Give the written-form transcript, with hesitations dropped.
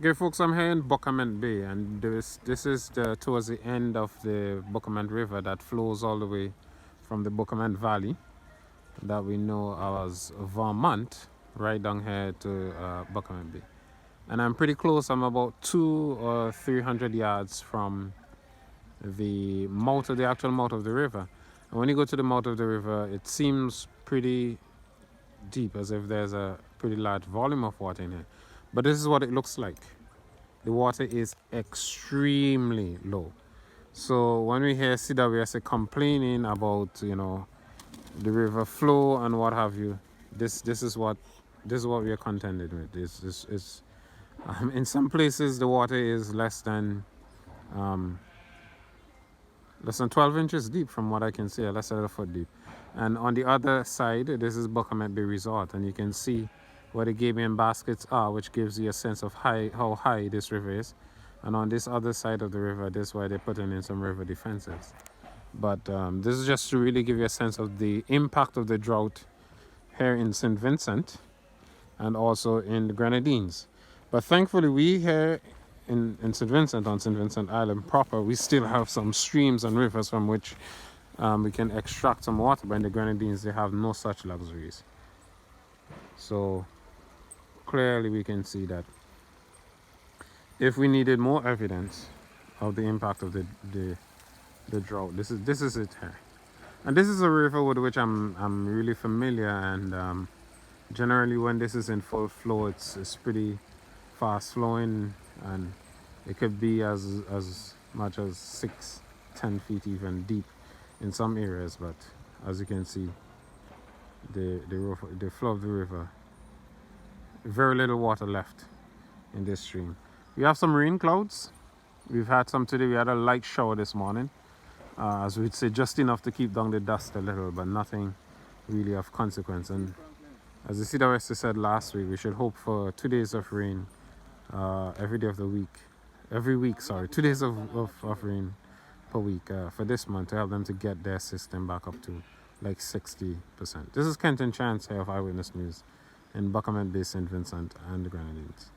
Okay, folks, I'm here in Buccament Bay, and this is towards the end of the Buccament River that flows all the way from the Buccament Valley that we know as Vermont, right down here to Buccament Bay. And I'm pretty close. I'm about 200 or 300 yards from the actual mouth of the river. And when you go to the mouth of the river, it seems pretty deep, as if there's a pretty large volume of water in here. But this is what it looks like. The water is extremely low. So when we hear CWS complaining about the river flow and what have you, this is what we are contending with. This is in some places the water is less than 12 inches deep, from what I can see, less than a foot deep. And on the other side, this is Buccament Bay Resort, and you can see where the gaming baskets are, which gives you a sense of how high this river is. And on this other side of the river, this is why they're putting in some river defenses. But this is just to really give you a sense of the impact of the drought here in St Vincent and also in the Grenadines. But thankfully, we here in St Vincent, on St Vincent Island proper, we still have some streams and rivers from which we can extract some water. But in the Grenadines, they have no such luxuries. So clearly we can see that if we needed more evidence of the impact of the drought, this is it here. And this is a river with which I'm really familiar, and generally when this is in full flow, it's pretty fast flowing, and it could be as much as 6-10 feet even deep in some areas. But as you can see, the flow of the river, very little water left in this stream. We have some rain clouds. We've had some today. We had a light shower this morning, as we'd say, just enough to keep down the dust a little, but nothing really of consequence. And as the CWS said last week, we should hope for 2 days of rain every day of the week. Every week, sorry, 2 days of rain per week for this month, to help them to get their system back up to like 60%. This is Kenton Chance here of Eyewitness News in Buccament Bay, St Vincent and the Grenadines.